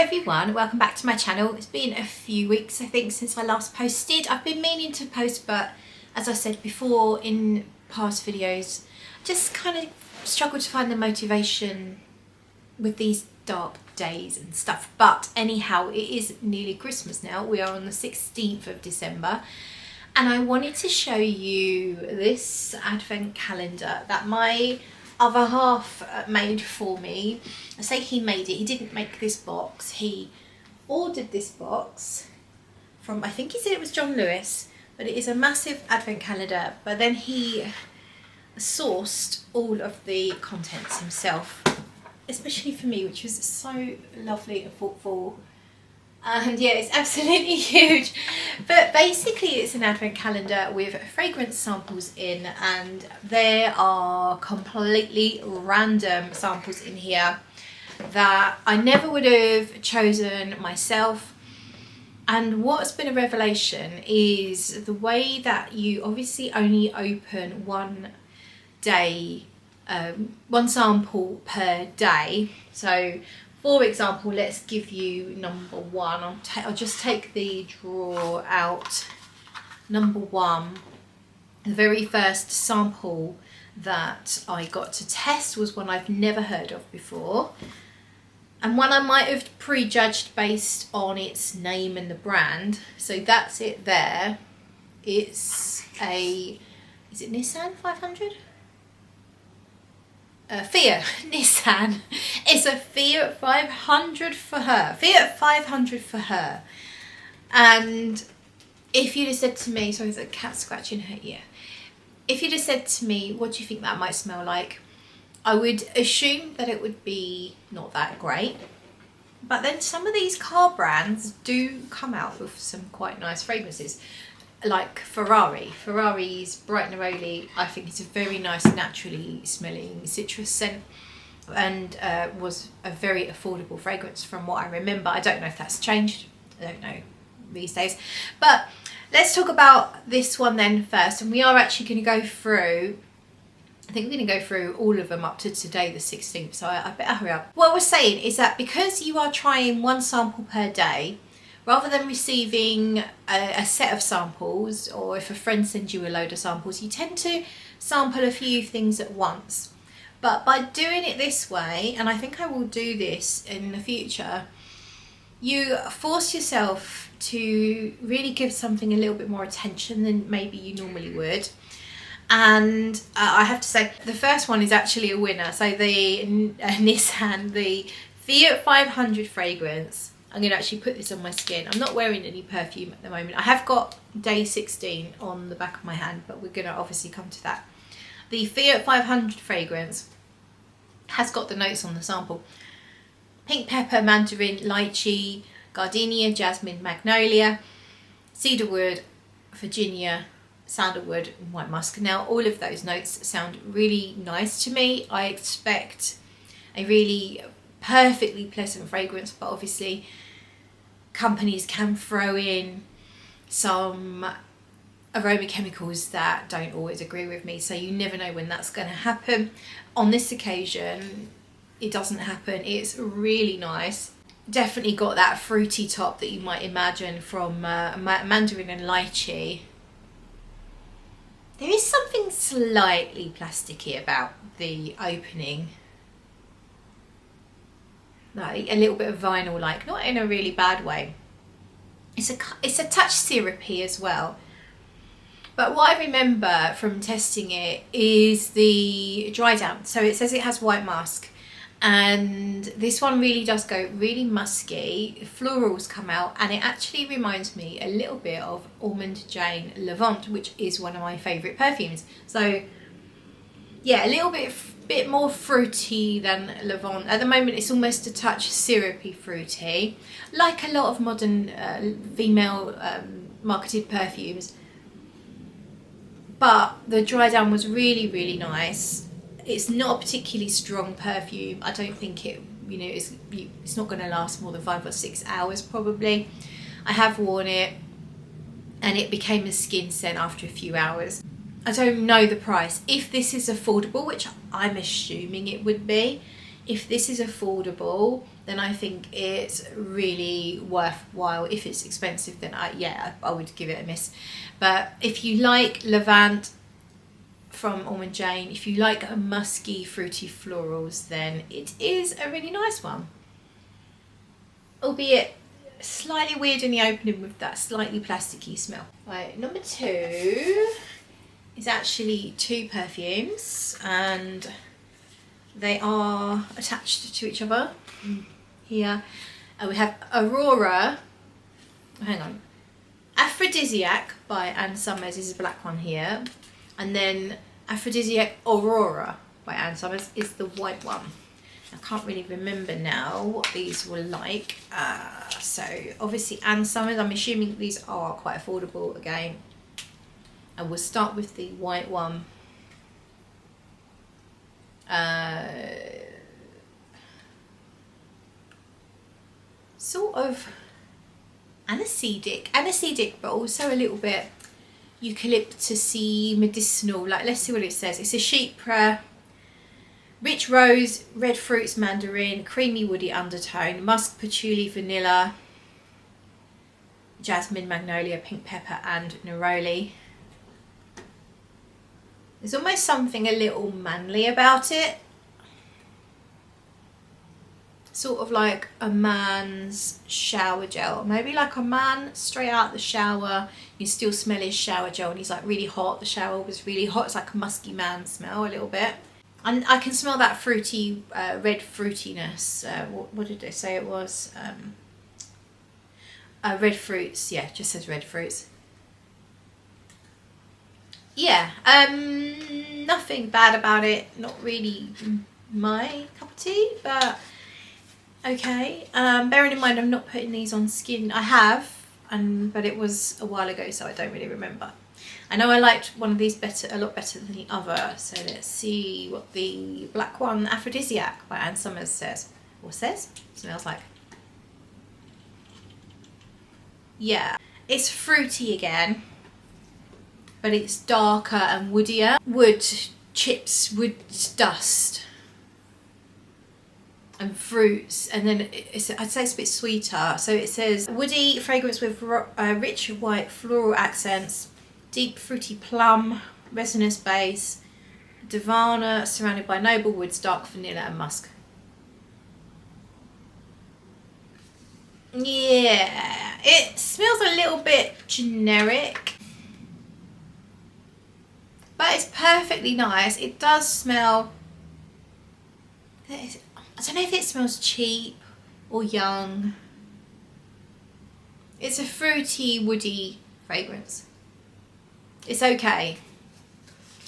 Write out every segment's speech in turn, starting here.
everyone, welcome back to my channel. It's been a few weeks I think since I last posted. I've been meaning to post, but as I said before in past videos, just kind of struggled to find the motivation with these dark days and stuff. But anyhow, it is nearly Christmas now. We are on the 16th of December and I wanted to show you this advent calendar that my other half made for me. I say he made it, he didn't make this box. He ordered this box from, I think he said it was John Lewis, but it is a massive advent calendar. But then he sourced all of the contents himself, especially for me, which was so lovely and thoughtful. And yeah, it's absolutely huge. But basically it's an advent calendar with fragrance samples in, and there are completely random samples in here that I never would have chosen myself. And what's been a revelation is the way that you obviously only open one day, one sample per day. So for example, let's give you number one. I'll just take the drawer out. Number one, the very first sample that I got to test was one I've never heard of before, and one I might have prejudged based on its name and the brand. So that's it there. It's a, is it Nissan 500? Fiat Nissan. It's a Fiat 500 for her. Fiat 500 for her. And if you'd have said to me, sorry, there's a cat scratching her ear. If you'd have said to me, what do you think that might smell like? I would assume that it would be not that great. But then some of these car brands do come out with some quite nice fragrances. Like Ferrari's Bright Neroli, I think it's a very nice naturally smelling citrus scent, and was a very affordable fragrance from what I remember. I don't know if that's changed, I don't know these days. But let's talk about this one then first, and we are actually going to go through, I think we're going to go through all of them up to today the 16th, so I better hurry up. What we're saying is that because you are trying one sample per day, rather than receiving a set of samples, or if a friend sends you a load of samples, you tend to sample a few things at once. But by doing it this way, and I think I will do this in the future, you force yourself to really give something a little bit more attention than maybe you normally would. And I have to say, the first one is actually a winner. So the Nissan, the Fiat 500 fragrance. I'm going to actually put this on my skin. I'm not wearing any perfume at the moment. I have got day 16 on the back of my hand, but we're going to obviously come to that. The Fiat 500 fragrance has got the notes on the sample: pink pepper, mandarin, lychee, gardenia, jasmine, magnolia, cedarwood, Virginia, sandalwood, and white musk. Now all of those notes sound really nice to me. I expect a really perfectly pleasant fragrance, but obviously companies can throw in some aroma chemicals that don't always agree with me, so you never know when that's going to happen. On this occasion it doesn't happen. It's really nice. Definitely got that fruity top that you might imagine from mandarin and lychee. There is something slightly plasticky about the opening, like a little bit of vinyl, like, not in a really bad way. It's a touch syrupy as well. But what I remember from testing it is the dry down. So it says it has white musk, and this one really does go really musky. Florals come out, and it actually reminds me a little bit of Almond Jane Levant, which is one of my favourite perfumes. So yeah, a little bit more fruity than Levant. At the moment it's almost a touch syrupy fruity, like a lot of modern female marketed perfumes. But the dry down was really nice. It's not a particularly strong perfume. I don't think it, you know, it's not going to last more than 5 or 6 hours probably. I have worn it and it became a skin scent after a few hours. I don't know the price. If this is affordable, which I'm assuming it would be, if this is affordable, then I think it's really worthwhile. If it's expensive, then I would give it a miss. But if you like Levant from Almond Jane, if you like a musky, fruity florals, then it is a really nice one. Albeit slightly weird in the opening with that slightly plasticky smell. Right, number 2 is actually 2 perfumes, and they are attached to each other here. And we have Aurora, hang on, Aphrodisiac by Ann Summers is a black one here, and then Aphrodisiac Aurora by Ann Summers is the white one. I can't really remember now what these were like. So obviously Ann Summers, I'm assuming these are quite affordable again. And we'll start with the white one. Sort of aniseedic, but also a little bit eucalyptusy, medicinal. Like, let's see what it says. It's a chypre, rich rose, red fruits, mandarin, creamy woody undertone, musk, patchouli, vanilla, jasmine, magnolia, pink pepper and neroli. There's almost something a little manly about it. Sort of like a man's shower gel. Maybe like a man straight out the shower. You still smell his shower gel and he's like really hot. The shower was really hot. It's like a musky man smell a little bit. And I can smell that fruity, red fruitiness. What did they say it was? Red fruits. Yeah, it just says red fruits. Yeah, nothing bad about it. Not really my cup of tea, but okay. Bearing in mind I'm not putting these on skin. I have, but it was a while ago, so I don't really remember. I know I liked one of these a lot better than the other. So let's see what the black one, Aphrodisiac by Ann Summers says. Or smells like. Yeah, it's fruity again, but it's darker and woodier. Wood chips, wood dust and fruits, and then I'd say it's a bit sweeter. So it says woody fragrance with rich white floral accents, deep fruity plum, resinous base, divana surrounded by noble woods, dark vanilla and musk. Yeah, it smells a little bit generic, but it's perfectly nice. It does smell, I don't know if it smells cheap or young. It's a fruity, woody fragrance. It's okay.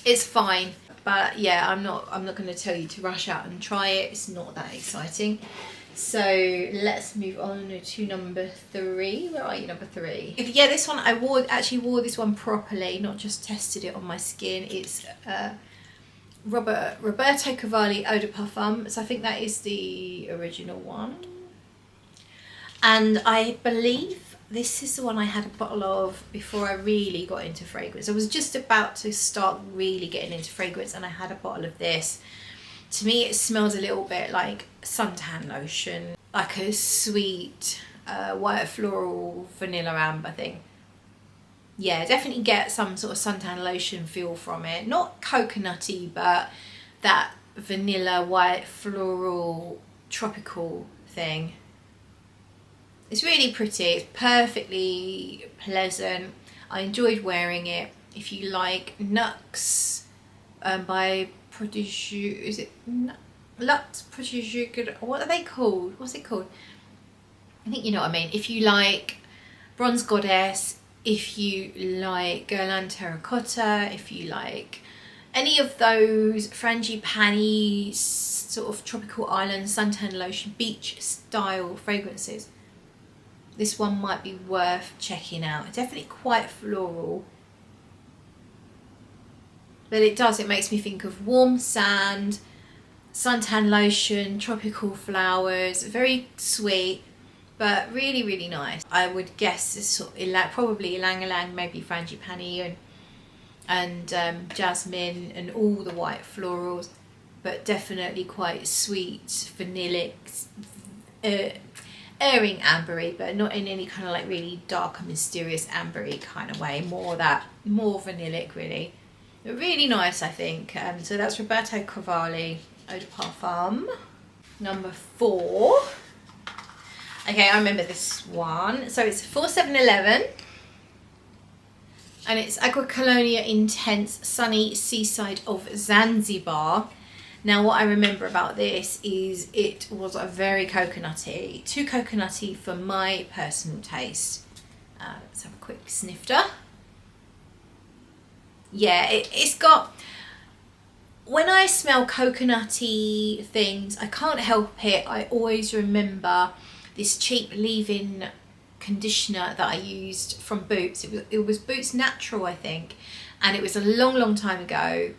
It's fine. But yeah, I'm not going to tell you to rush out and try it. It's not that exciting. So let's move on to number 3. Where are you, number 3? Yeah, this one I actually wore this one properly, not just tested it on my skin. It's Roberto Cavalli Eau de Parfum. So I think that is the original one. And I believe this is the one I had a bottle of before I really got into fragrance. I was just about to start really getting into fragrance and I had a bottle of this. To me it smells a little bit like suntan lotion, like a sweet white floral vanilla amber thing. Yeah, definitely get some sort of suntan lotion feel from it. Not coconutty, but that vanilla white floral tropical thing. It's really pretty. It's perfectly pleasant. I enjoyed wearing it. If you like Nux by Prodigy, is it Lux Prodigy? What are they called? What's it called? I think you know what I mean. If you like Bronze Goddess, if you like Guerlain Terracotta, if you like any of those frangipani sort of tropical island suntan lotion beach style fragrances, this one might be worth checking out. It's definitely quite floral, but it makes me think of warm sand, suntan lotion, tropical flowers. Very sweet, but really, really nice. I would guess it's sort of probably ylang ylang, maybe frangipani and jasmine and all the white florals. but definitely quite sweet, vanillic, airing ambery, but not in any kind of like really dark and mysterious ambery kind of way. More vanillic, really. But really nice, I think. So that's Roberto Cavalli Eau de Parfum. Number 4. Okay, I remember this one. So it's 4711. And it's Aqua Colonia Intense Sunny Seaside of Zanzibar. Now what I remember about this is it was a very coconutty, too coconutty for my personal taste. Let's have a quick snifter. Yeah, it's got, when I smell coconutty things, I can't help it. I always remember this cheap leave-in conditioner that I used from Boots. It was Boots Natural, I think, and it was a long time ago,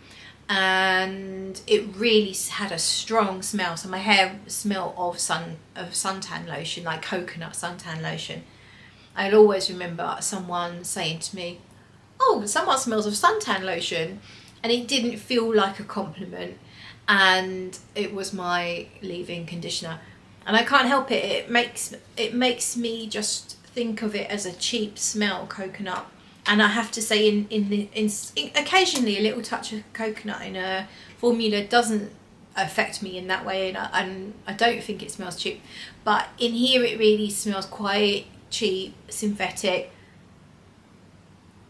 and it really had a strong smell. So my hair smelled of suntan lotion, like coconut suntan lotion. I'll always remember someone saying to me, "Oh, someone smells of suntan lotion," and it didn't feel like a compliment, and it was my leave-in conditioner. And I can't help it. It makes me just think of it as a cheap smell, coconut. And I have to say, in occasionally a little touch of coconut in a formula doesn't affect me in that way, and I don't think it smells cheap. But in here, it really smells quite cheap, synthetic.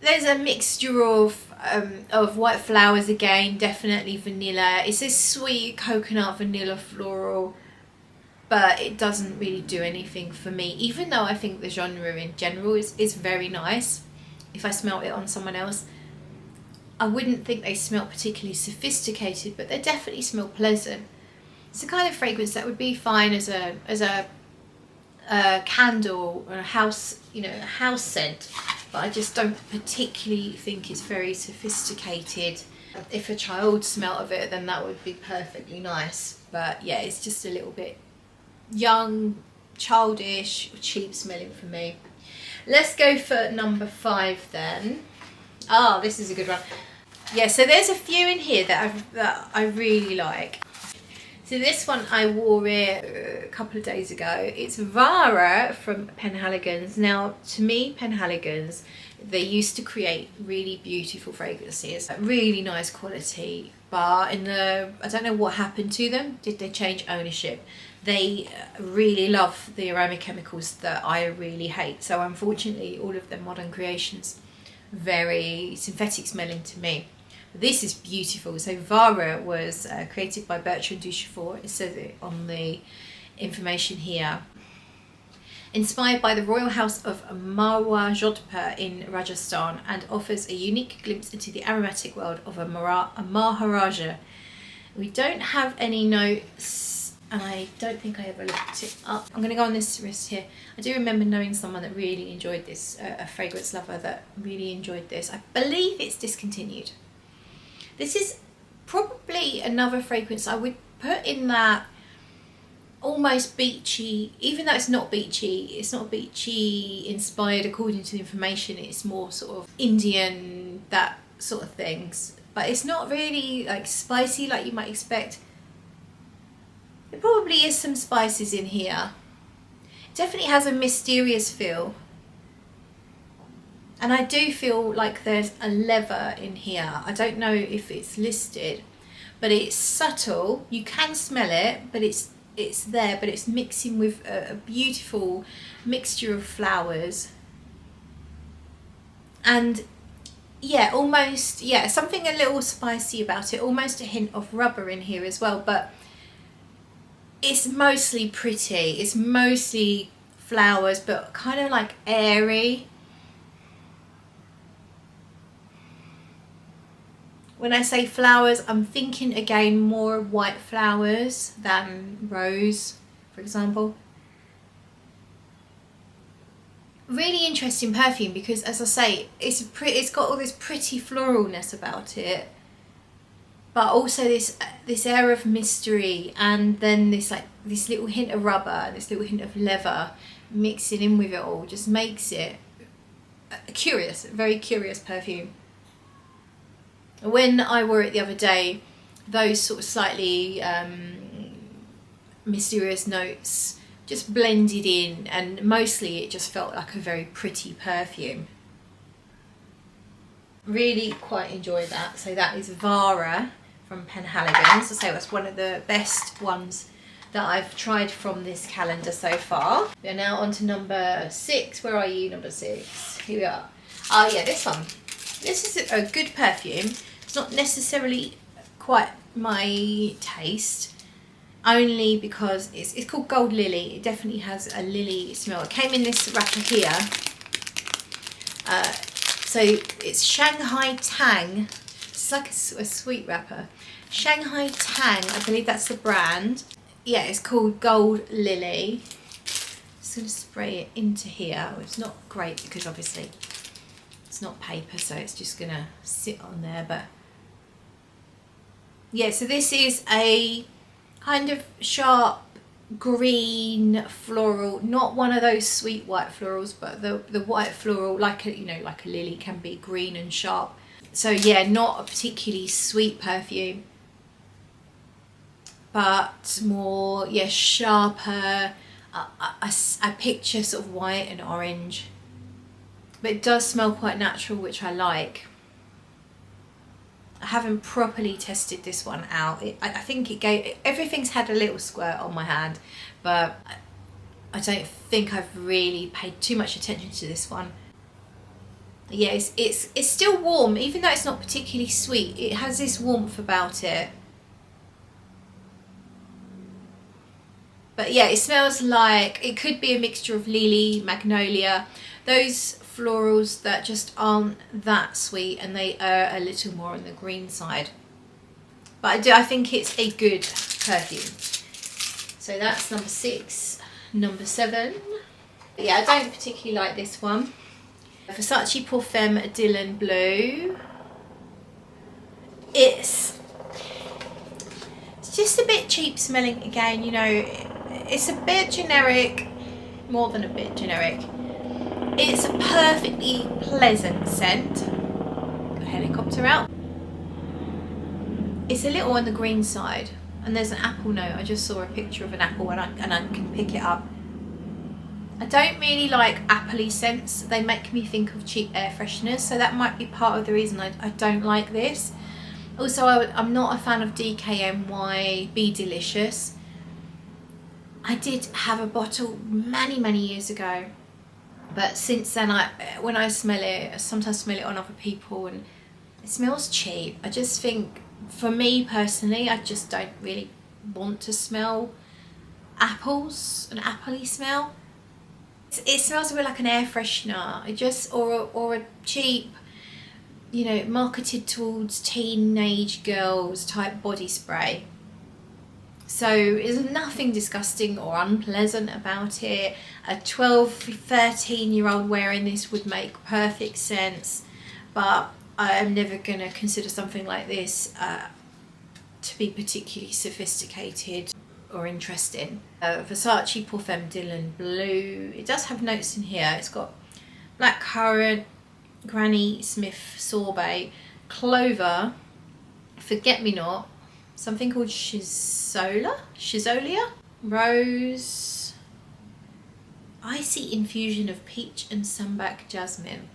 There's a mixture of white flowers again, definitely vanilla. It's this sweet coconut, vanilla, floral. But it doesn't really do anything for me, even though I think the genre in general is very nice. If I smelt it on someone else, I wouldn't think they smell particularly sophisticated, but they definitely smell pleasant. It's the kind of fragrance that would be fine as a candle or a house, a house scent, but I just don't particularly think it's very sophisticated. If a child smelt of it, then that would be perfectly nice. But yeah, it's just a little bit young, childish, cheap smelling for me. Let's go for number 5 then. Oh, this is a good one. Yeah, so there's a few in here that I really like. So this one, I wore it a couple of days ago. It's Vaara from Penhaligons. Now, to me, Penhaligons, they used to create really beautiful fragrances, really nice quality, but I don't know what happened to them. Did they change ownership? They really love the aroma chemicals that I really hate. So unfortunately, all of their modern creations, very synthetic smelling to me. This is beautiful. So Vaara was created by Bertrand Duchefort. It says it on the information here. Inspired by the royal house of Maharaja in Rajasthan, and offers a unique glimpse into the aromatic world of a Maharaja. We don't have any notes, and I don't think I ever looked it up. I'm going to go on this wrist here. I do remember knowing someone that really enjoyed this, a fragrance lover that really enjoyed this. I believe it's discontinued. This is probably another fragrance I would put in that almost beachy, even though it's not beachy inspired according to the information. It's more sort of Indian, that sort of things, but it's not really like spicy like you might expect. There probably is some spices in here. It definitely has a mysterious feel, and I do feel like there's a leather in here. I don't know if it's listed, but it's subtle. You can smell it, but it's there, but it's mixing with a beautiful mixture of flowers, and yeah, almost, yeah, something a little spicy about it, almost a hint of rubber in here as well, but it's mostly pretty. It's mostly flowers, but kind of like airy. When I say flowers, I'm thinking again more white flowers than rose, for example. Really interesting perfume because, as I say, it's got all this pretty floralness about it, but also this air of mystery, and then this little hint of rubber, this little hint of leather mixing in with it all just makes it a curious, very curious perfume. When I wore it the other day, those sort of slightly mysterious notes just blended in, and mostly it just felt like a very pretty perfume. Really quite enjoyed that. So that is Vaara from Penhaligons. So that's one of the best ones that I've tried from this calendar so far. We're now on to number 6. Where are you, number 6? Here we are. Oh yeah, this one. This is a good perfume. It's not necessarily quite my taste, only because it's called Gold Lily. It definitely has a lily smell. It came in this wrapper here. So it's Shanghai Tang. It's like a sweet wrapper. Shanghai Tang, I believe that's the brand. Yeah, it's called Gold Lily. Just going to spray it into here. It's not great because obviously it's not paper, so it's just going to sit on there. But yeah, so this is a kind of sharp green floral, not one of those sweet white florals, but the white floral, like a, you know, like a lily can be green and sharp. So yeah, not a particularly sweet perfume, but more, yeah, sharper. I picture sort of white and orange, but it does smell quite natural, which I like. I haven't properly tested this one out. I think it gave, everything's had a little squirt on my hand, but I don't think I've really paid too much attention to this one. Yeah, it's still warm, even though it's not particularly sweet. It has this warmth about it. But yeah, it smells like, it could be a mixture of lily, magnolia, those florals that just aren't that sweet, and they are a little more on the green side. But I think it's a good perfume. So that's number 6. Number 7. Yeah, I don't particularly like this one. Versace Pour Femme Dylan Blue. It's just a bit cheap smelling again, you know. It's a bit generic, more than a bit generic. It's a perfectly pleasant scent. Got a helicopter out. It's a little on the green side, and there's an apple note. I just saw a picture of an apple, and I can pick it up. I don't really like appley scents. They make me think of cheap air fresheners, so that might be part of the reason I don't like this. Also, I'm not a fan of DKNY Be Delicious. I did have a bottle many years ago, but since then, when I smell it, I sometimes smell it on other people, and it smells cheap. I just think, for me personally, I just don't really want to smell apples, an appley smell. It smells a bit like an air freshener. It just, or a cheap, you know, marketed towards teenage girls type body spray. So there's nothing disgusting or unpleasant about it. A 12-13-year-old wearing this would make perfect sense, but I am never going to consider something like this to be particularly sophisticated or interesting. Versace Pour Femme Dylan Blue. It does have notes in here. It's got blackcurrant, Granny Smith sorbet, clover, forget-me-not, something called schizolia, rose, icy infusion of peach and sambac jasmine,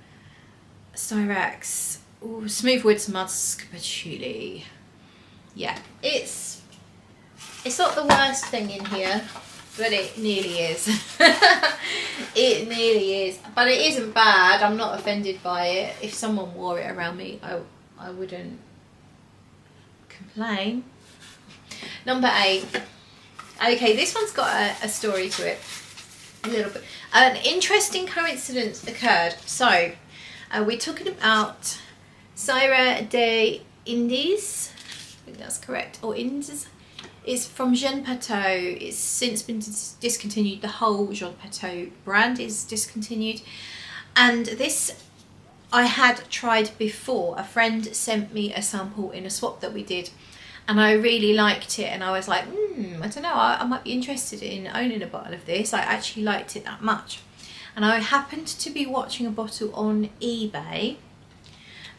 styrax, smooth woods musk patchouli. Yeah, it's not the worst thing in here, but it nearly is. It nearly is, but it isn't bad. I'm not offended by it. If someone wore it around me, I wouldn't complain. Number 8. Okay, this one's got a story to it, a little bit. An interesting coincidence occurred. So we're talking about Sira de Indes, I think that's correct, or Indes. It's from Jean Patou. It's since been discontinued. The whole Jean Patou brand is discontinued, and this I had tried before. A friend sent me a sample in a swap that we did, and I really liked it, and I was like, I don't know, I might be interested in owning a bottle of this. I actually liked it that much. And I happened to be watching a bottle on eBay,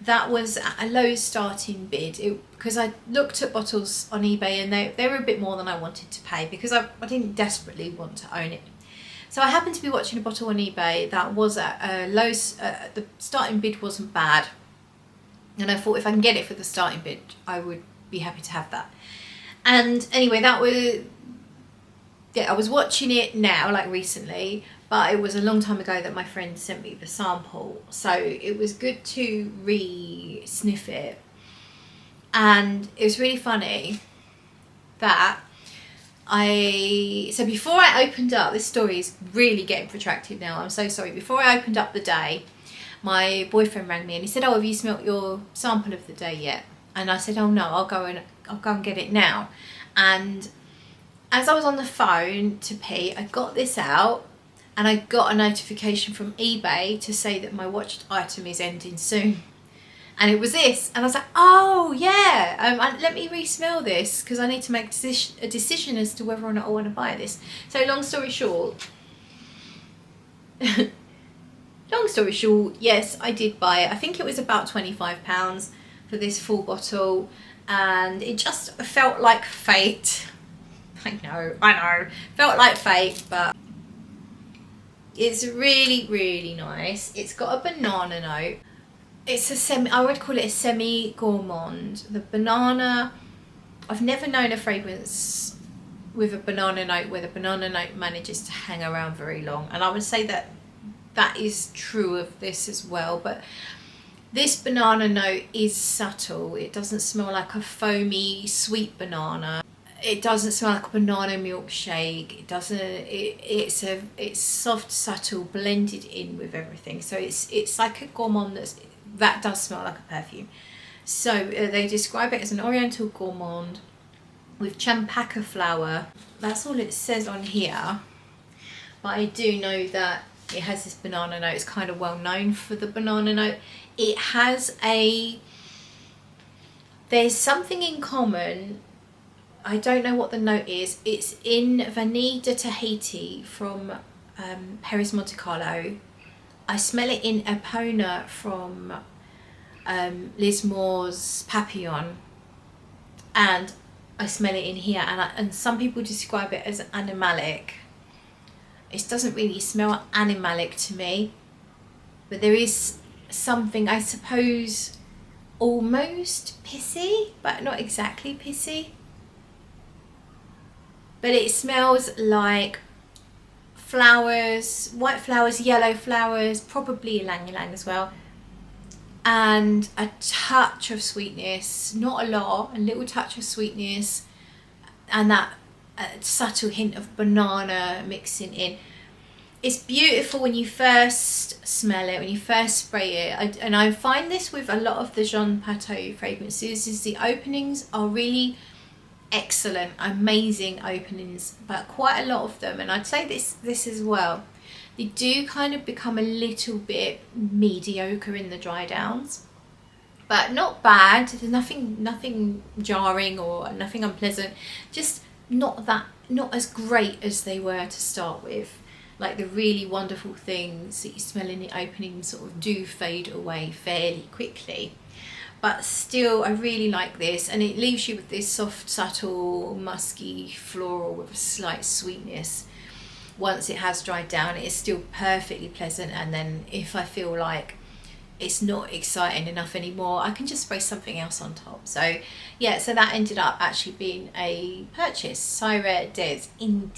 that was at a low starting bid, because I looked at bottles on eBay and they were a bit more than I wanted to pay, because I didn't desperately want to own it. So I happened to be watching a bottle on eBay that was at a low, the starting bid wasn't bad, and I thought if I can get it for the starting bid I would be happy to have that. And anyway, that was, yeah, I was watching it now, like recently, but it was a long time ago that my friend sent me the sample, so it was good to re-sniff it. And it was really funny that so before I opened up, this story is really getting protracted now, I'm so sorry. Before I opened up the day, my boyfriend rang me and he said, oh, have you smelt your sample of the day yet? And I said, oh no, I'll go and get it now. And as I was on the phone to Pete, I got this out and I got a notification from eBay to say that my watched item is ending soon. And it was this, and I was like, oh yeah, let me re-smell this, because I need to make a decision as to whether or not I want to buy this. So long story short, yes, I did buy it. I think it was about £25 for this full bottle, and it just felt like fate. I know, felt like fate, but it's really, really nice. It's got a banana note. It's I would call it a semi-gourmand. The banana, I've never known a fragrance with a banana note where the banana note manages to hang around very long. And I would say that that is true of this as well. But this banana note is subtle. It doesn't smell like a foamy, sweet banana. It doesn't smell like a banana milkshake. It doesn't. It's soft, subtle, blended in with everything. So it's like a gourmand that does smell like a perfume. So they describe it as an oriental gourmand with champaca flower. That's all it says on here. But I do know that it has this banana note. It's kind of well known for the banana note. It has there's something in common. I don't know what the note is. It's in Vanille de Tahiti from Paris Monte Carlo. I smell it in Epona from Lismore's Papillon, and I smell it in here, and some people describe it as animalic. It doesn't really smell animalic to me, but there is something, I suppose, almost pissy, but not exactly pissy. But it smells like flowers, white flowers, yellow flowers, probably ylang-ylang as well, and a touch of sweetness, not a lot, a little touch of sweetness, and that subtle hint of banana mixing in. It's beautiful when you first smell it, when you first spray it. And I find this with a lot of the Jean Patou fragrances, is the openings are really excellent, amazing openings, but quite a lot of them, and I'd say this as well, they do kind of become a little bit mediocre in the dry downs, but not bad. There's nothing jarring or nothing unpleasant, just not as great as they were to start with. Like the really wonderful things that you smell in the opening sort of do fade away fairly quickly. But still, I really like this, and it leaves you with this soft, subtle, musky floral with a slight sweetness. Once it has dried down, it is still perfectly pleasant, and then if I feel like it's not exciting enough anymore, I can just spray something else on top. So yeah, so that ended up actually being a purchase. Sira des Indes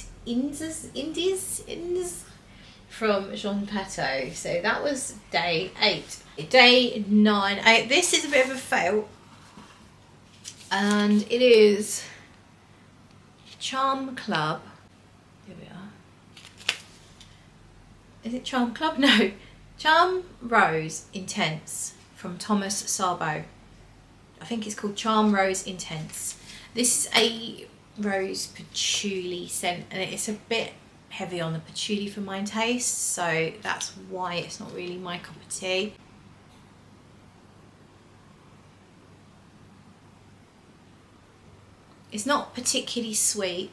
from Jean Patou. So that was day 8. Day 9. This is a bit of a fail, and it is Charm Club. Here we are. Is it Charm Club? No. Charm Rose Intense from Thomas Sabo. I think it's called Charm Rose Intense. This is a rose patchouli scent, and it's a bit heavy on the patchouli for my taste, so that's why it's not really my cup of tea. It's not particularly sweet.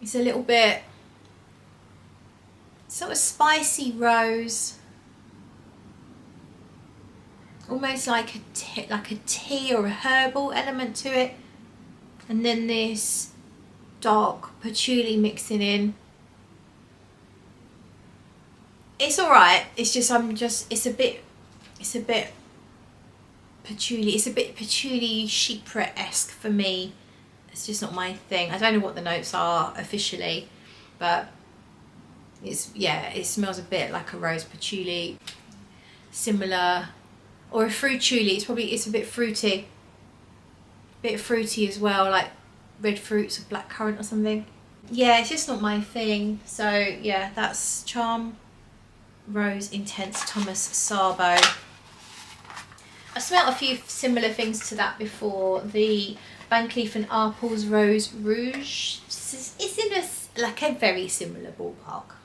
It's a little bit sort of spicy rose, almost like a tea or a herbal element to it, and then this dark patchouli mixing in. It's alright, it's just it's a bit patchouli, it's a bit patchouli chypre-esque for me. It's just not my thing. I don't know what the notes are officially, but it's, yeah, it smells a bit like a rose patchouli, similar, or a fruituli. It's a bit fruity as well, like red fruits or blackcurrant or something. Yeah, it's just not my thing. So yeah, that's Charm Rose Intense Thomas Sabo. I smelled a few similar things to that before. The Van Cleef & Arpels Rose Rouge is in a very similar ballpark.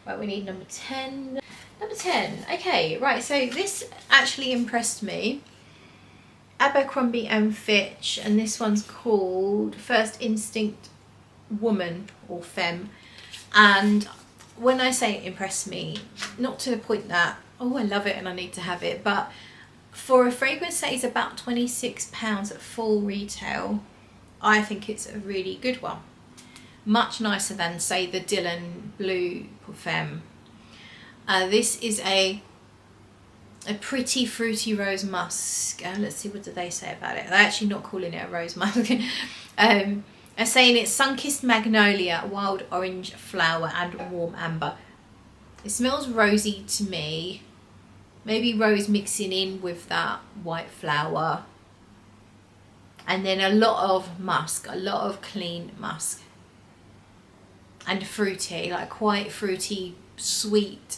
Right, we need number 10. Number 10, okay, right, so this actually impressed me. Abercrombie and Fitch, and this one's called First Instinct Woman, or Femme. And when I say it impressed me, not to the point that, oh, I love it and I need to have it, but for a fragrance that is about £26 at full retail, I think it's a really good one. Much nicer than, say, the Dylan Blue Femme. This is a pretty fruity rose musk. Let's see, what do they say about it? They're actually not calling it a rose musk. They're saying it's sun-kissed magnolia, wild orange flower and warm amber. It smells rosy to me. Maybe rose mixing in with that white flower. And then a lot of musk, a lot of clean musk. And fruity, like quite fruity, sweet,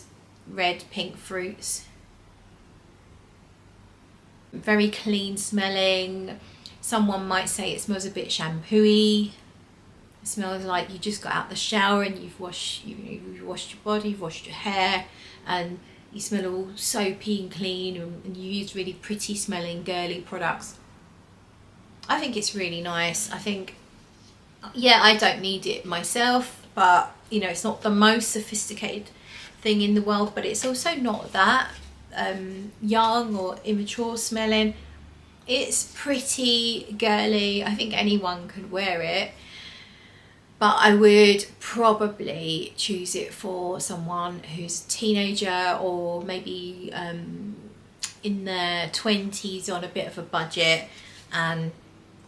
red, pink fruits. Very clean smelling. Someone might say it smells a bit shampoo-y. It smells like you just got out the shower and you've washed your body, you've washed your hair, and you smell all soapy and clean, and you use really pretty smelling girly products. I think it's really nice. I think, yeah, I don't need it myself, but you know, it's not the most sophisticated thing in the world, but it's also not that young or immature smelling. It's pretty girly. I think anyone could wear it, but I would probably choose it for someone who's a teenager, or maybe in their 20s on a bit of a budget and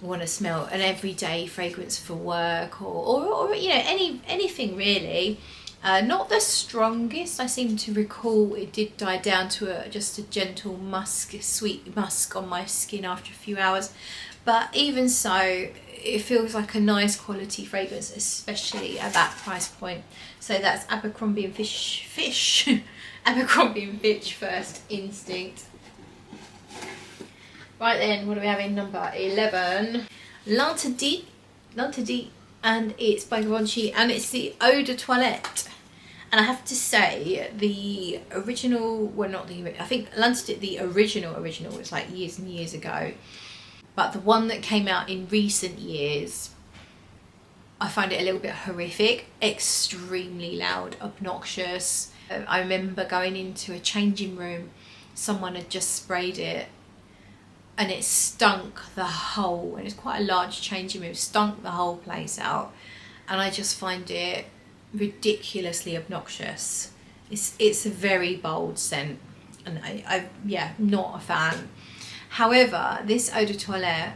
want to smell an everyday fragrance for work, or you know, anything really. Not the strongest. I seem to recall it did die down to just a gentle musk, sweet musk on my skin after a few hours, but even so, it feels like a nice quality fragrance, especially at that price point. So that's Abercrombie and Fitch Abercrombie and Fitch First Instinct. Right then, what do we have in number 11? L'interdit, and it's by Givenchy, and it's the Eau de Toilette. And I have to say, the original, well, not the, I think L'interdit, the original was like years and years ago. But the one that came out in recent years, I find it a little bit horrific, extremely loud, obnoxious. I remember going into a changing room, someone had just sprayed it, and it stunk the whole, and it's quite a large changing room, stunk the whole place out. And I just find it ridiculously obnoxious. It's a very bold scent, and I yeah, not a fan. However, this Eau de Toilette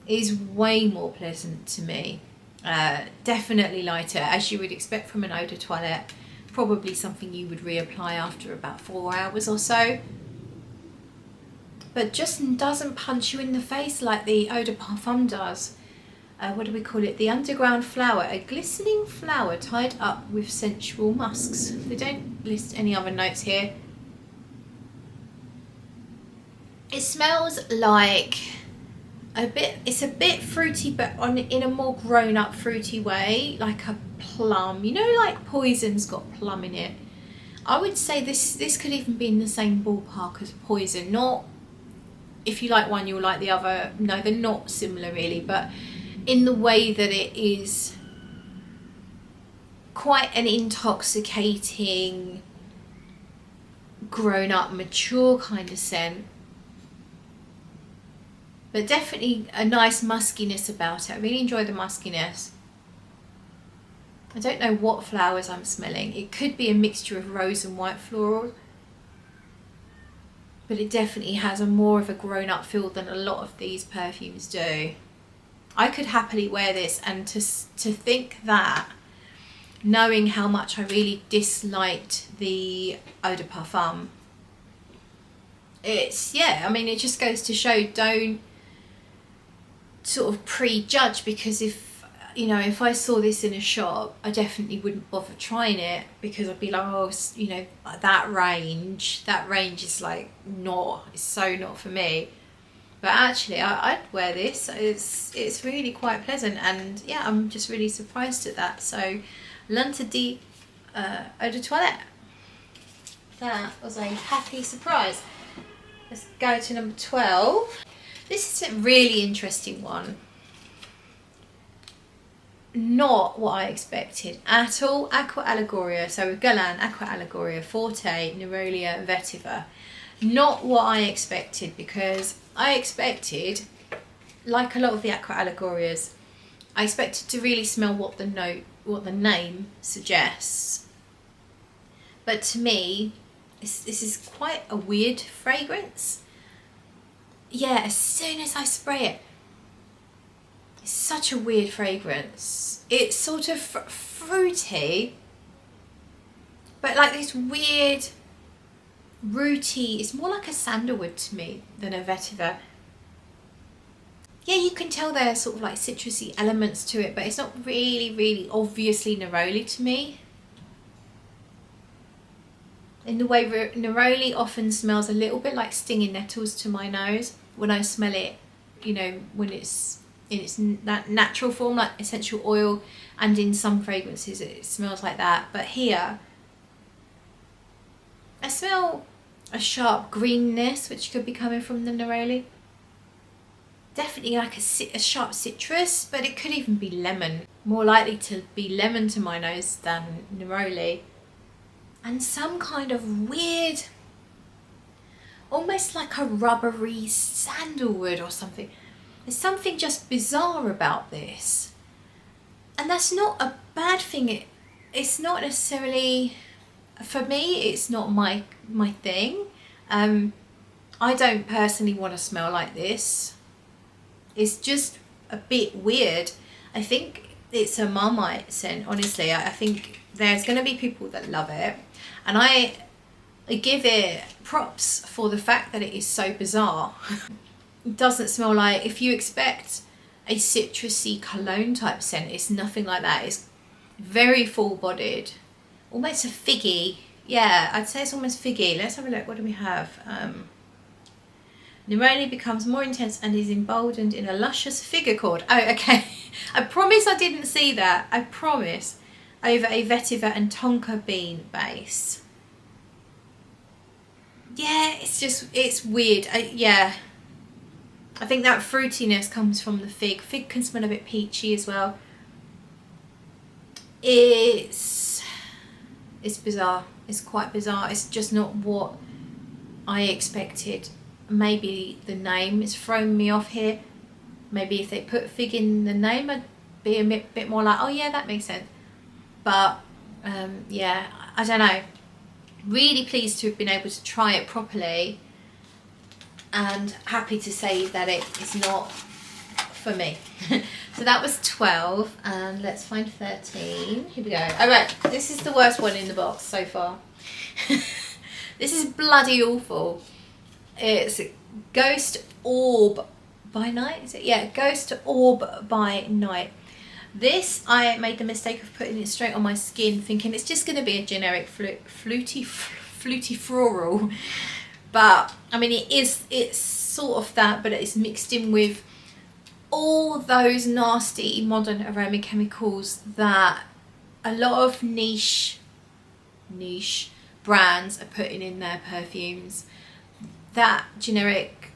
is way more pleasant to me. Definitely lighter, as you would expect from an Eau de Toilette. Probably something you would reapply after about 4 hours or so. But just doesn't punch you in the face like the Eau de Parfum does. What do we call it? The underground flower, a glistening flower tied up with sensual musks. They don't list any other notes here. It smells like it's a bit fruity, but in a more grown-up fruity way, like a plum. You know, like Poison's got plum in it. I would say this could even be in the same ballpark as Poison. Not, if you like one, you'll like the other. No, they're not similar really, but in the way that it is quite an intoxicating, grown up, mature kind of scent. But definitely a nice muskiness about it. I really enjoy the muskiness. I don't know what flowers I'm smelling. It could be a mixture of rose and white floral. But it definitely has a more of a grown-up feel than a lot of these perfumes do. I could happily wear this, and to think that, knowing how much I really disliked the Eau de Parfum, it's, yeah, I mean, it just goes to show, don't sort of prejudge, because if, you know, if I saw this in a shop, I definitely wouldn't bother trying it, because I'd be like, oh, you know, that range is like it's so not for me. But actually I'd wear this. It's really quite pleasant, and yeah, I'm just really surprised at that. So L'interdit Eau de Toilette, that was a happy surprise. Let's go to number 12. This is a really interesting one. Not what I expected at all. Aqua Allegoria. So with Guerlain, Aqua Allegoria, Forte, Nerolia, Vetiver. Not what I expected, because I expected, like a lot of the Aqua Allegorias, I expected to really smell what the name suggests. But to me, this is quite a weird fragrance. Yeah, as soon as I spray it, it's such a weird fragrance. It's sort of fruity, but like this weird rooty. It's more like a sandalwood to me than a vetiver. Yeah, you can tell there's sort of like citrusy elements to it, but it's not really obviously neroli to me. In the way neroli often smells a little bit like stinging nettles to my nose when I smell it, you know, when it's in its that natural form, like essential oil, and in some fragrances it smells like that. But here I smell a sharp greenness, which could be coming from the neroli. Definitely like a sharp citrus, but it could even be lemon. More likely to be lemon to my nose than neroli. And some kind of weird, almost like a rubbery sandalwood or something. There's something just bizarre about this. And that's not a bad thing. It's not necessarily, for me, it's not my thing. I don't personally want to smell like this. It's just a bit weird. I think it's a Marmite scent, honestly. I think there's going to be people that love it. And I give it props for the fact that it is so bizarre. It doesn't smell like, if you expect a citrusy cologne type scent, it's nothing like that. It's very full bodied, almost a figgy. Yeah, I'd say it's almost figgy. Let's have a look. What do we have? Neroli becomes more intense and is emboldened in a luscious figure chord. Oh, okay. I promise I didn't see that. I promise. Over a vetiver and tonka bean base. Yeah, it's weird. Yeah. I think that fruitiness comes from the fig. Fig can smell a bit peachy as well. It's bizarre. It's quite bizarre. It's just not what I expected. Maybe the name is throwing me off here. Maybe if they put fig in the name, I'd be a bit more like, oh yeah, that makes sense. But yeah, I don't know. Really pleased to have been able to try it properly, and happy to say that it is not for me. So that was 12, and let's find 13. Here we go. Alright, this is the worst one in the box so far. This is bloody awful. It's Ghost Orb by Night, is it? Yeah, Ghost Orb by Night. This, I made the mistake of putting it straight on my skin, thinking it's just going to be a generic fluty floral. But, I mean, it's sort of that, but it's mixed in with all those nasty modern aroma chemicals that a lot of niche brands are putting in their perfumes. That generic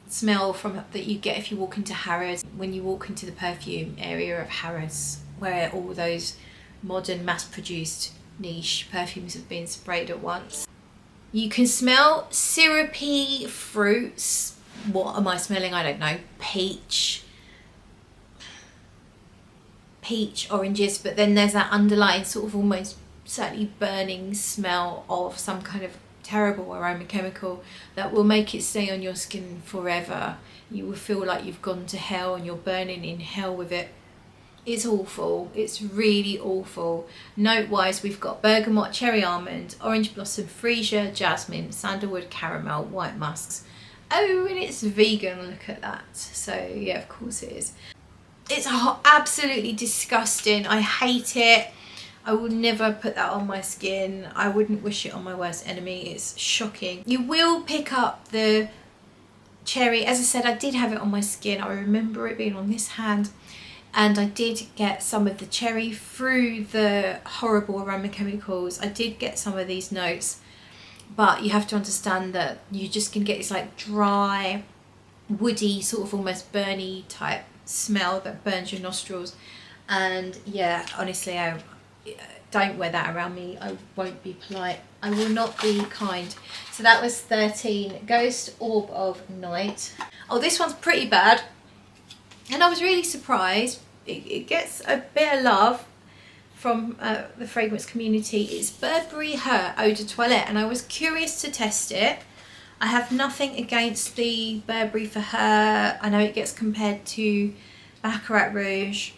smell that you get if you walk into Harrods, when you walk into the perfume area of Harrods, where all those modern mass-produced niche perfumes have been sprayed at once. You can smell syrupy fruits. What am I smelling? I don't know. Peach, oranges, but then there's that underlying sort of almost slightly burning smell of some kind of terrible aroma chemical that will make it stay on your skin forever. You will feel like you've gone to hell and you're burning in hell with it. It's awful. It's really awful. Note wise, we've got bergamot, cherry almond, orange blossom, freesia, jasmine, sandalwood, caramel, white musks. Oh, and it's vegan. Look at that. So yeah, of course it is. It's absolutely disgusting. I hate it. I will never put that on my skin. I wouldn't wish it on my worst enemy. It's shocking. You will pick up the cherry. As I said, I did have it on my skin. I remember it being on this hand. And I did get some of the cherry through the horrible aroma chemicals. I did get some of these notes, but you have to understand that you just can get this like dry, woody, sort of almost burny type smell that burns your nostrils. And yeah, honestly, don't wear that around me. I won't be polite. I will not be kind. So that was 13. Ghost Orb of Night. Oh, this one's pretty bad. And I was really surprised. It gets a bit of love from the fragrance community. It's Burberry Her Eau de Toilette, and I was curious to test it. I have nothing against the Burberry For Her. I know it gets compared to Baccarat Rouge.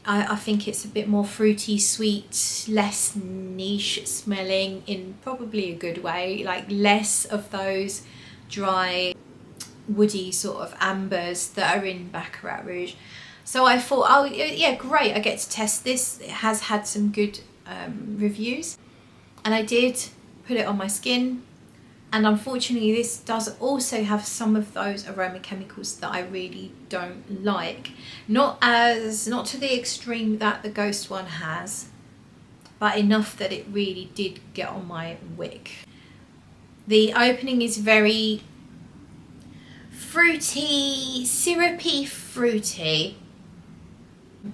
I think it's a bit more fruity, sweet, less niche smelling in probably a good way, like less of those dry, woody sort of ambers that are in Baccarat Rouge. So I thought, oh yeah, great, I get to test this. It has had some good reviews, and I did put it on my skin, and unfortunately this does also have some of those aroma chemicals that I really don't like. Not to the extreme that the Ghost one has, but enough that it really did get on my wick. The opening is very fruity, syrupy fruity,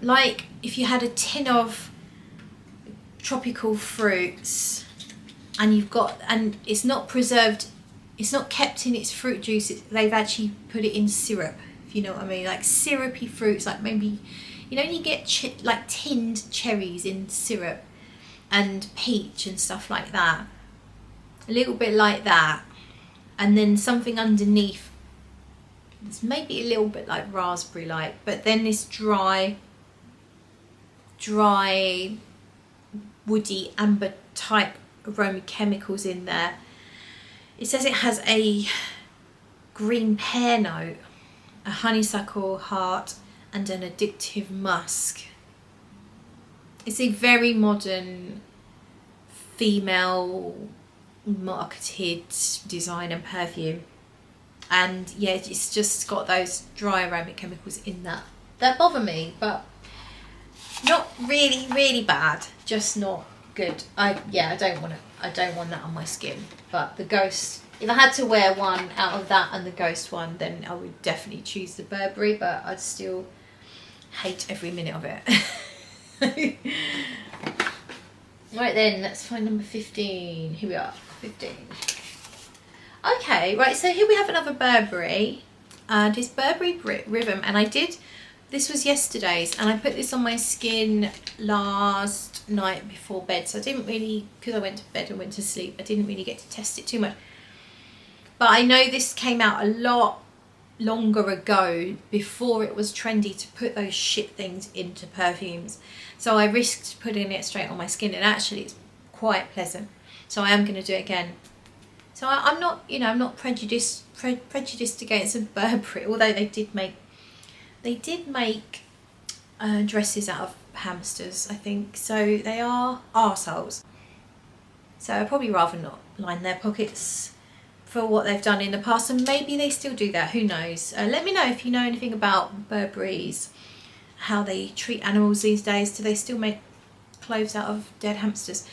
like if you had a tin of tropical fruits and it's not preserved, it's not kept in its fruit juice, they've actually put it in syrup, if you know what I mean, like syrupy fruits, like maybe, you know, you get like tinned cherries in syrup and peach and stuff like that, a little bit like that, and then something underneath. It's maybe a little bit like raspberry like, but then this dry, woody, amber type aroma chemicals in there. It says it has a green pear note, a honeysuckle heart, and an addictive musk. It's a very modern female marketed design and perfume. And yeah, it's just got those dry aromatic chemicals in that bother me, but not really bad, just not good. I don't want that on my skin. But the Ghost, if I had to wear one out of that and the Ghost one, then I would definitely choose the Burberry, but I'd still hate every minute of it. Right then, let's find number 15. Here we are, 15. Okay, right, so here we have another Burberry, and it's Burberry Brit Rhythm, and this was yesterday's, and I put this on my skin last night before bed, so I didn't really, because I went to bed and went to sleep, I didn't really get to test it too much. But I know this came out a lot longer ago, before it was trendy to put those shit things into perfumes. So I risked putting it straight on my skin, and actually it's quite pleasant. So I am going to do it again. So I'm not, you know, I'm not prejudiced against a Burberry, although they did make dresses out of hamsters, I think. So they are arseholes. So I'd probably rather not line their pockets for what they've done in the past, and maybe they still do that, who knows. Let me know if you know anything about Burberry's, how they treat animals these days. Do they still make clothes out of dead hamsters?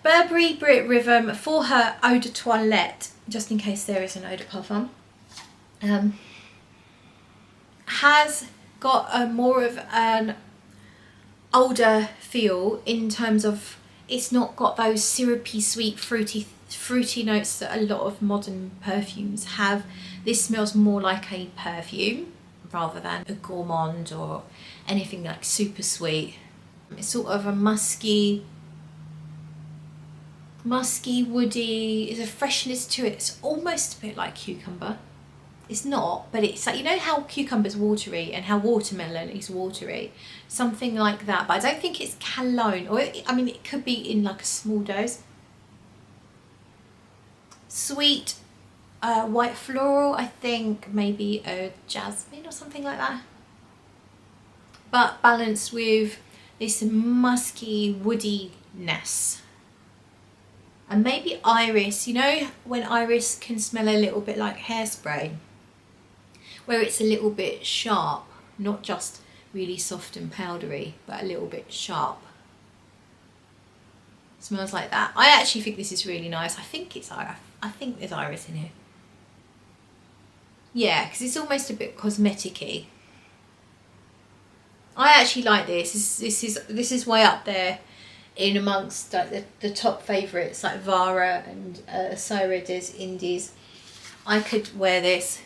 Burberry Brit Rhythm For Her Eau de Toilette, just in case there is an eau de parfum, has got a more of an older feel in terms of it's not got those syrupy, sweet, fruity notes that a lot of modern perfumes have. This smells more like a perfume rather than a gourmand or anything like super sweet. It's sort of a musky, woody, there's a freshness to it. It's almost a bit like cucumber. It's not, but it's like, you know how cucumber's watery and how watermelon is watery? Something like that, but I don't think it's cologne, or I mean it could be in like a small dose. Sweet, white floral, I think maybe a jasmine or something like that. But balanced with this musky woodiness. And maybe iris, you know when iris can smell a little bit like hairspray? Where it's a little bit sharp, not just really soft and powdery, but a little bit sharp. Smells like that. I actually think this is really nice. I think there's iris in here. Yeah, because it's almost a bit cosmetic-y. I actually like this. This is way up there in amongst like the top favourites like Vaara and Sira des Indes. I could wear this.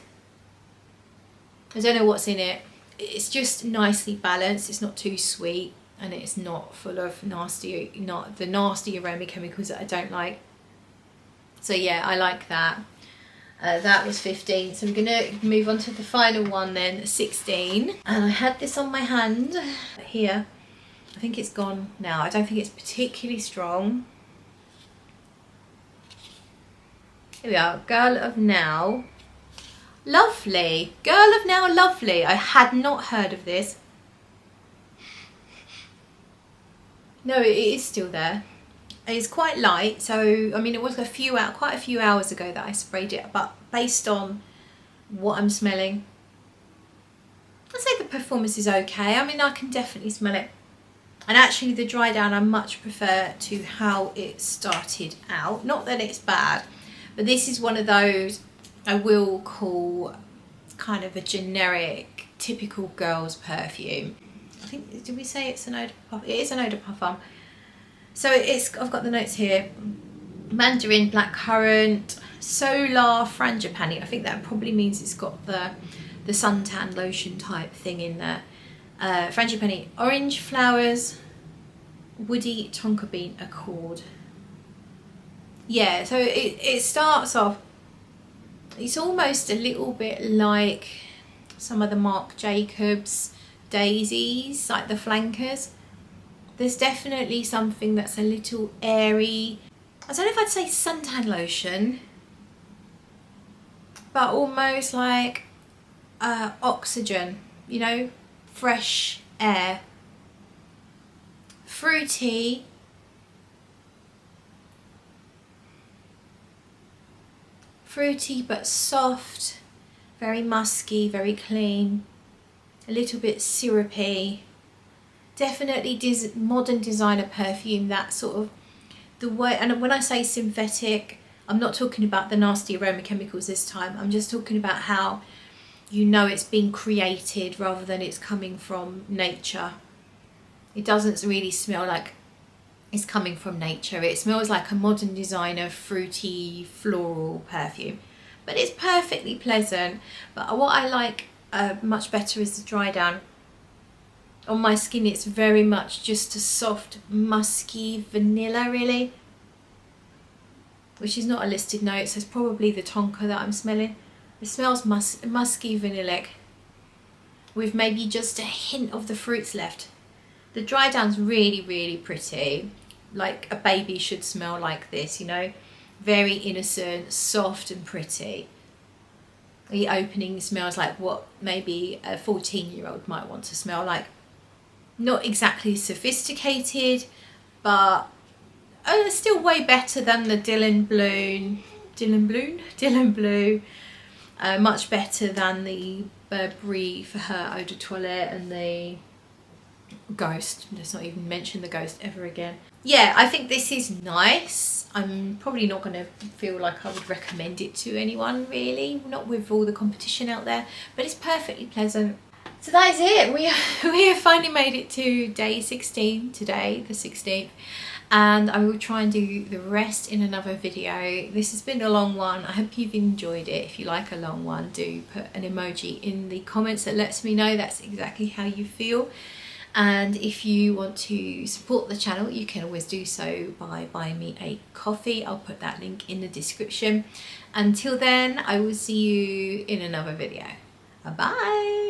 I don't know what's in it. It's just nicely balanced. It's not too sweet and it's not full of nasty, not the nasty aroma chemicals that I don't like. So yeah, I like that. That was 15. So I'm gonna move on to the final one then, 16. And I had this on my hand here. I think it's gone now. I don't think it's particularly strong. Here we are, Girl of Now. Lovely. Girl of Now, lovely. I had not heard of this. No, it is still there. It's quite light, so I mean it was quite a few hours ago that I sprayed it, but based on what I'm smelling, I'd say the performance is okay. I mean I can definitely smell it. And actually the dry down I much prefer to how it started out. Not that it's bad, but this is one of those I will call kind of a generic, typical girl's perfume. I think, did we say it's an eau de parfum? It is an eau de parfum. So I've got the notes here. Mandarin, blackcurrant, solar, frangipani. I think that probably means it's got the suntan lotion type thing in there. Frangipani, orange flowers, woody tonka bean accord. Yeah, so it starts off, it's almost a little bit like some of the Marc Jacobs daisies, like the flankers. There's definitely something that's a little airy. I don't know if I'd say suntan lotion, but almost like oxygen, you know, fresh air. Fruity. Fruity but soft, very musky, very clean, a little bit syrupy. Definitely modern designer perfume, that sort of the way. And when I say synthetic, I'm not talking about the nasty aroma chemicals this time. I'm just talking about how you know it's been created rather than it's coming from nature. It doesn't really smell like it's coming from nature. It smells like a modern designer fruity floral perfume, but it's perfectly pleasant. But what I like much better is the dry down. On my skin it's very much just a soft musky vanilla really, which is not a listed note, so it's probably the tonka that I'm smelling. It smells musky vanillic with maybe just a hint of the fruits left. The dry down's really, really pretty. Like a baby should smell like this, you know. Very innocent, soft and pretty. The opening smells like what maybe a 14-year-old might want to smell like. Not exactly sophisticated, but still way better than the Dylan Blue. Much better than the Burberry For Her Eau de Toilette and the Ghost. Let's not even mention the Ghost ever again. Yeah, I think this is nice. I'm probably not going to feel like I would recommend it to anyone really, not with all the competition out there, but it's perfectly pleasant. So that is it. We have finally made it to day 16 today, the 16th, and I will try and do the rest in another video. This has been a long one. I hope you've enjoyed it. If you like a long one, do put an emoji in the comments that lets me know that's exactly how you feel. And if you want to support the channel, you can always do so by buying me a coffee. I'll put that link in the description. Until then, I will see you in another video. Bye bye.